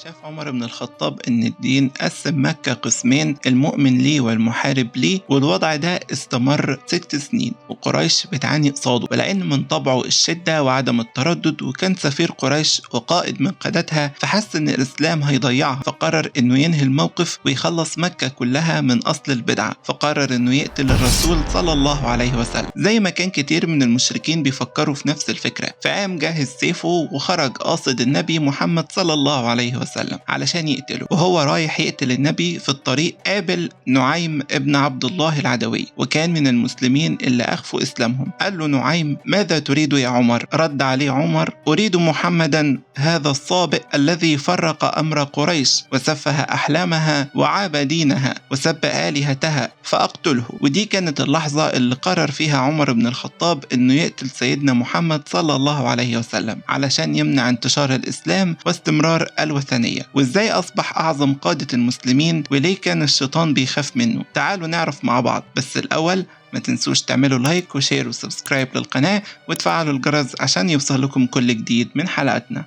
شاف عمر بن الخطاب إن الدين قسم مكة قسمين، المؤمن ليه والمحارب ليه، والوضع ده استمر 6 سنين وقريش بتعاني قصاده، ولأن من طبعه الشدة وعدم التردد، وكان سفير قريش وقائد من قادتها، فحس إن الإسلام هيضيعها، فقرر إنه ينهي الموقف ويخلص مكة كلها من أصل البدعة، فقرر إنه يقتل الرسول صلى الله عليه وسلم، زي ما كان كتير من المشركين بيفكروا في نفس الفكرة. فقام جهز سيفه وخرج قاصد النبي محمد صلى الله عليه وسلم علشان يقتله. وهو رايح يقتل النبي في الطريق قابل نعيم ابن عبد الله العدوي، وكان من المسلمين اللي أخفوا إسلامهم. قال له نعيم: ماذا تريد يا عمر؟ رد عليه عمر: أريد محمدا هذا الصابئ الذي فرق أمر قريش وسفه أحلامها وعاب دينها وسب آلهتها فأقتله. ودي كانت اللحظة اللي قرر فيها عمر بن الخطاب إنه يقتل سيدنا محمد صلى الله عليه وسلم علشان يمنع انتشار الإسلام واستمرار الوثنية. وإزاي أصبح أعظم قادة المسلمين، وليه كان الشيطان بيخاف منه؟ تعالوا نعرف مع بعض، بس الأول ما تنسوش تعملوا لايك وشير وسبسكرايب للقناة وتفعلوا الجرس عشان يوصل لكم كل جديد من حلقاتنا.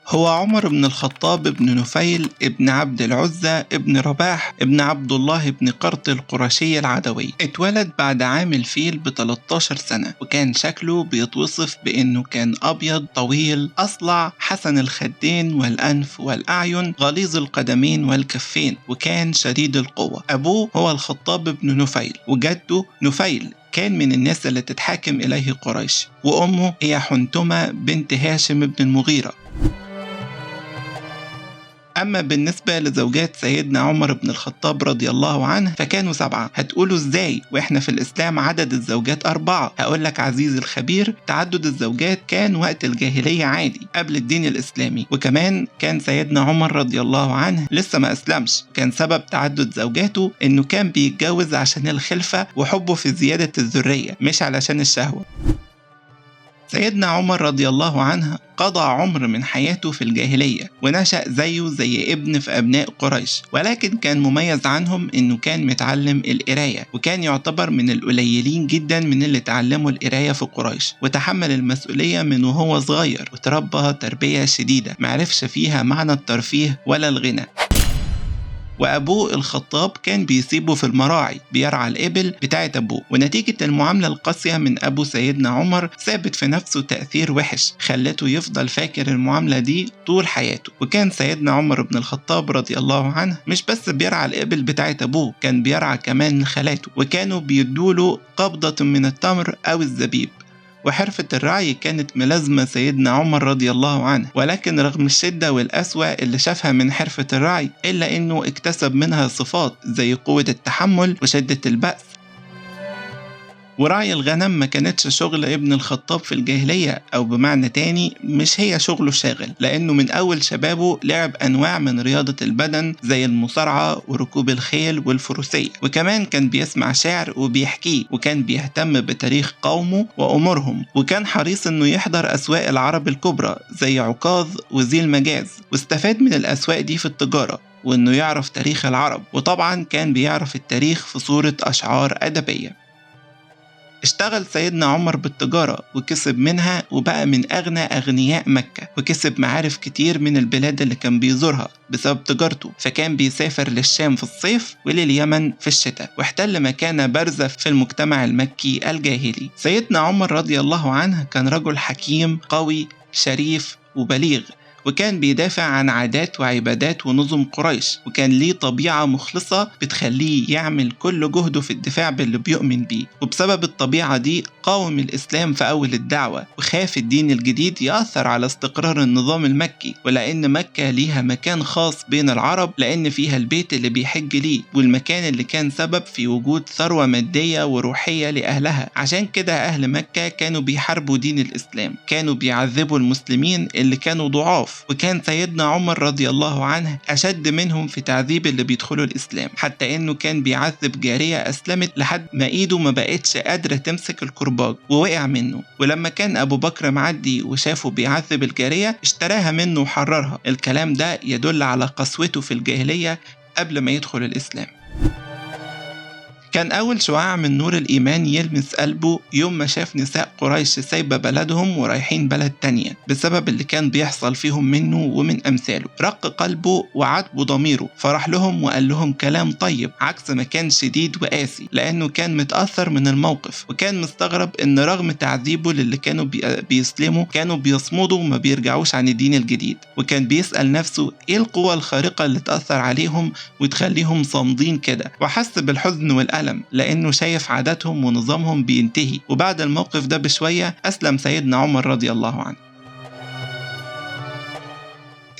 هو عمر بن الخطاب ابن نفيل ابن عبد العزة ابن رباح ابن عبد الله ابن قرط القرشي العدوي. اتولد بعد عام الفيل ب 13 سنة، وكان شكله بيتوصف بأنه كان أبيض طويل أصلع حسن الخدين والأنف والأعين غليظ القدمين والكفين، وكان شديد القوة. أبوه هو الخطاب بن نفيل، وجده نفيل كان من الناس اللي تتحاكم إليه قريش، وأمه هي حنتمة بنت هاشم بن المغيرة. أما بالنسبة لزوجات سيدنا عمر بن الخطاب رضي الله عنه فكانوا 7. هتقولوا إزاي وإحنا في الإسلام عدد الزوجات 4؟ هقولك عزيزي الخبير، تعدد الزوجات كان وقت الجاهلية عادي قبل الدين الإسلامي، وكمان كان سيدنا عمر رضي الله عنه لسه ما أسلمش. كان سبب تعدد زوجاته إنه كان بيتجوز عشان الخلفة وحبه في زيادة الذرية، مش علشان الشهوة. سيدنا عمر رضي الله عنه قضى عمر من حياته في الجاهلية، ونشأ زيه زي ابن في أبناء قريش، ولكن كان مميز عنهم إنه كان متعلم القراية، وكان يعتبر من القليلين جدا من اللي تعلموا القراية في قريش، وتحمل المسؤولية من وهو صغير، وتربى تربية شديدة معرفش فيها معنى الترفيه ولا الغنى. وأبوه الخطاب كان بيسيبه في المراعي بيرعى الإبل بتاعت أبوه، ونتيجة المعاملة القاسية من أبو سيدنا عمر ثابت في نفسه تأثير وحش خلته يفضل فاكر المعاملة دي طول حياته. وكان سيدنا عمر بن الخطاب رضي الله عنه مش بس بيرعى الإبل بتاعت أبوه، كان بيرعى كمان خالاته، وكانوا بيدوله قبضة من التمر أو الزبيب. وحرفة الرعي كانت ملازمة سيدنا عمر رضي الله عنه، ولكن رغم الشدة والقسوة اللي شافها من حرفة الرعي إلا إنه اكتسب منها صفات زي قوة التحمل وشدة البأس. ورعي الغنم ما كانتش شغل ابن الخطاب في الجاهلية، أو بمعنى تاني مش هي شغله شاغل، لأنه من أول شبابه لعب أنواع من رياضة البدن زي المصارعة وركوب الخيل والفروسية، وكمان كان بيسمع شعر وبيحكيه، وكان بيهتم بتاريخ قومه وأمورهم، وكان حريص إنه يحضر أسواق العرب الكبرى زي عكاظ وذي المجاز، واستفاد من الأسواق دي في التجارة وإنه يعرف تاريخ العرب، وطبعا كان بيعرف التاريخ في صورة أشعار أدبية. اشتغل سيدنا عمر بالتجارة وكسب منها، وبقى من أغنى أغنياء مكة، وكسب معارف كتير من البلاد اللي كان بيزورها بسبب تجارته، فكان بيسافر للشام في الصيف ولليمن في الشتاء، واحتل مكانة بارزة في المجتمع المكي الجاهلي. سيدنا عمر رضي الله عنه كان رجل حكيم قوي شريف وبليغ، وكان بيدافع عن عادات وعبادات ونظم قريش، وكان ليه طبيعة مخلصة بتخليه يعمل كل جهده في الدفاع باللي بيؤمن بيه، وبسبب الطبيعة دي قاوم الإسلام في أول الدعوة، وخاف الدين الجديد يأثر على استقرار النظام المكي، ولأن مكة ليها مكان خاص بين العرب لأن فيها البيت اللي بيحج ليه، والمكان اللي كان سبب في وجود ثروة مادية وروحية لأهلها. عشان كده أهل مكة كانوا بيحاربوا دين الإسلام، كانوا بيعذبوا المسلمين اللي كانوا ضعاف، اضعاف. وكان سيدنا عمر رضي الله عنه اشد منهم في تعذيب اللي بيدخلوا الاسلام، حتى انه كان بيعذب جارية اسلمت لحد ما ايده ما بقتش قادرة تمسك الكرباج ووقع منه. ولما كان ابو بكر معدي وشافه بيعذب الجارية اشتراها منه وحررها. الكلام ده يدل على قسوته في الجاهلية قبل ما يدخل الاسلام. كان أول شعاع من نور الإيمان يلمس قلبه يوم ما شاف نساء قريش سايبة بلدهم ورايحين بلد تانية بسبب اللي كان بيحصل فيهم منه ومن أمثاله. رق قلبه وعاتبه ضميره، فرح لهم وقال لهم كلام طيب عكس ما كان شديد وقاسي، لأنه كان متأثر من الموقف وكان مستغرب إن رغم تعذيبه للي كانوا بيسلموا كانوا بيصمدوا وما بيرجعوش عن الدين الجديد. وكان بيسأل نفسه إيه القوة الخارقة اللي تأثر عليهم وتخليهم صامدين كده، وحس بالحزن والألم لأنه شايف عاداتهم ونظامهم بينتهي. وبعد الموقف ده بشوية أسلم سيدنا عمر رضي الله عنه.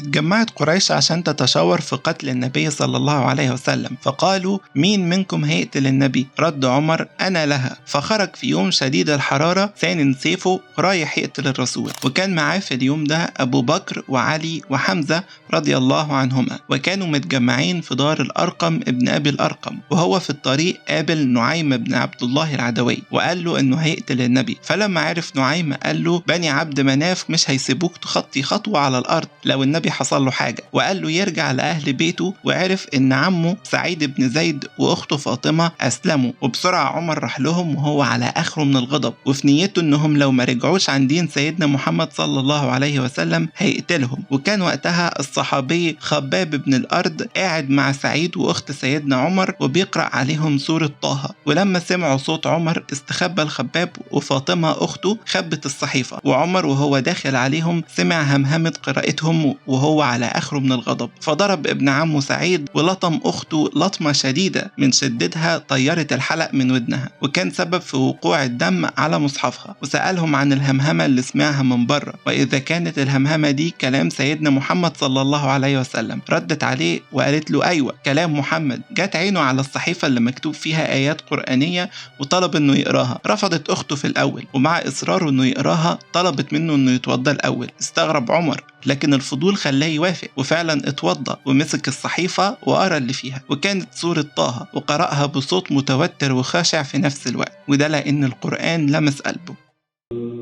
اتجمعت قريش عشان تتشاور في قتل النبي صلى الله عليه وسلم، فقالوا مين منكم هيقتل النبي؟ رد عمر أنا لها. فخرج في يوم شديد الحرارة سانن سيفه رايح يقتل الرسول، وكان معاه في اليوم ده أبو بكر وعلي وحمزة رضي الله عنهما، وكانوا متجمعين في دار الأرقم ابن أبي الأرقم. وهو في الطريق قابل نعيم بن عبد الله العدوي وقال له إنه هيقتل النبي. فلما عرف نعيم قال له بني عبد مناف مش هيسيبوك تخطي خطوة على الأرض لو النبي حصل له حاجة، وقال له يرجع لأهل بيته. وعرف إن عمه سعيد بن زيد وأخته فاطمة أسلموا، وبسرعة عمر راح لهم وهو على آخره من الغضب، وفي نيته إنهم لو ما رجعوش عن دين سيدنا محمد صلى الله عليه وسلم هيقتلهم. وكان وقتها الصحابي خباب بن الأرض قاعد مع سعيد وأخت سيدنا عمر وبيقرأ عليهم سورة طه. ولما سمعوا صوت عمر استخبى الخباب، وفاطمة أخته خبت الصحيفة. وعمر وهو داخل عليهم سمع همهمة قراءتهم وهو على آخره من الغضب، فضرب ابن عمه سعيد ولطم أخته لطمة شديدة من شدتها طيرت الحلق من ودنها، وكان سبب في وقوع الدم على مصحفها. وسألهم عن الهمهمة اللي سمعها من بره، وإذا كانت الهمهمة دي كلام سيدنا محمد صلى الله عليه وسلم. ردت عليه وقالت له أيوة كلام محمد. جات عينه على الصحيفة اللي مكتوب فيها آيات قرآنية وطلب إنه يقراها. رفضت أخته في الأول، ومع إصراره إنه يقراها طلبت منه إنه يتوضى الأول. استغرب عمر لكن الفضول خلاه يوافق، وفعلا اتوضى ومسك الصحيفة وقرأ اللي فيها، وكانت سورة طه وقرأها بصوت متوتر وخاشع في نفس الوقت، وده لأن القرآن لمس قلبه.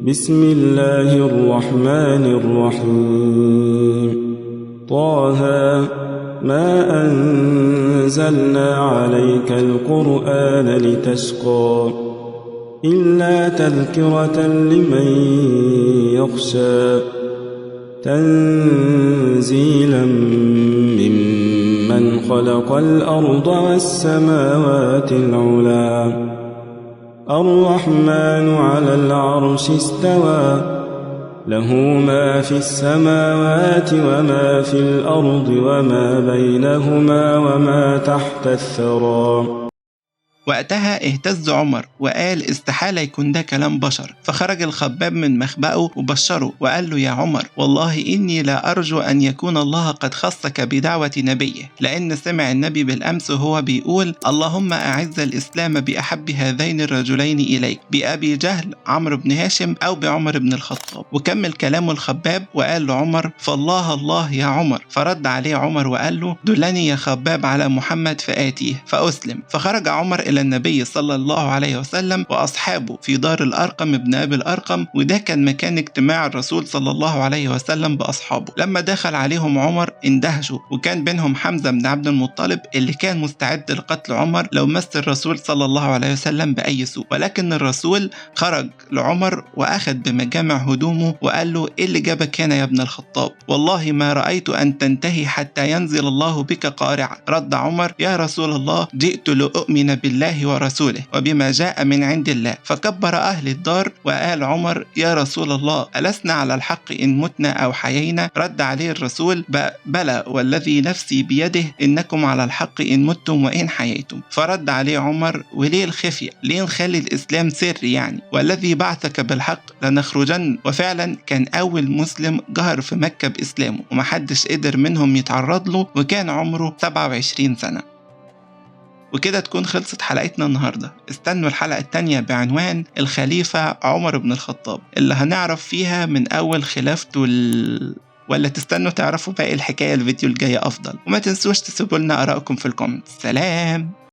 بسم الله الرحمن الرحيم. طه ما أنزلنا عليك القرآن لتشقى إلا تذكرة لمن يخشى تنزيلا ممن خلق الأرض والسماوات العلى الرحمن على العرش استوى له ما في السماوات وما في الأرض وما بينهما وما تحت الثرى. وقتها اهتز عمر وقال استحالة يكون ده كلام بشر. فخرج الخباب من مخبأه وبشره وقال له يا عمر والله إني لا أرجو أن يكون الله قد خصك بدعوة نبيه، لأن سمع النبي بالأمس وهو بيقول اللهم أعز الإسلام بأحب هذين الرجلين إليك، بأبي جهل عمرو بن هاشم أو بعمر بن الخطاب. وكمل كلامه الخباب وقال له عمر فالله الله يا عمر. فرد عليه عمر وقال له دلني يا خباب على محمد فآتيه فأسلم. فخرج عمر إلى النبي صلى الله عليه وسلم وأصحابه في دار الأرقم ابن أبي الأرقم، وده كان مكان اجتماع الرسول صلى الله عليه وسلم بأصحابه. لما دخل عليهم عمر اندهشوا، وكان بينهم حمزة بن عبد المطلب اللي كان مستعد لقتل عمر لو مس الرسول صلى الله عليه وسلم بأي سوء. ولكن الرسول خرج لعمر وأخذ بمجامع هدومه وقال له إيه اللي جابك هنا يا ابن الخطاب؟ والله ما رأيت أن تنتهي حتى ينزل الله بك قارعا. رد عمر يا رسول الله جئت لأؤمن بالله ورسوله وبما جاء من عند الله. فكبر أهل الدار وقال عمر يا رسول الله ألسنا على الحق إن متنا أو حيينا؟ رد عليه الرسول بلى والذي نفسي بيده إنكم على الحق إن متم وإن حييتم. فرد عليه عمر وليه الخفية؟ ليه نخلي الإسلام سر يعني؟ والذي بعثك بالحق لنخرجن. وفعلا كان أول مسلم جهر في مكة بإسلامه ومحدش قدر منهم يتعرض له، وكان عمره 27 سنة. وكده تكون خلصت حلقتنا النهاردة. استنوا الحلقة التانية بعنوان الخليفة عمر بن الخطاب، اللي هنعرف فيها من أول خلافته ولا تستنوا تعرفوا باقي الحكاية الفيديو الجاي أفضل؟ وما تنسوش تسيبوا لنا آرائكم في الكومنت. سلام.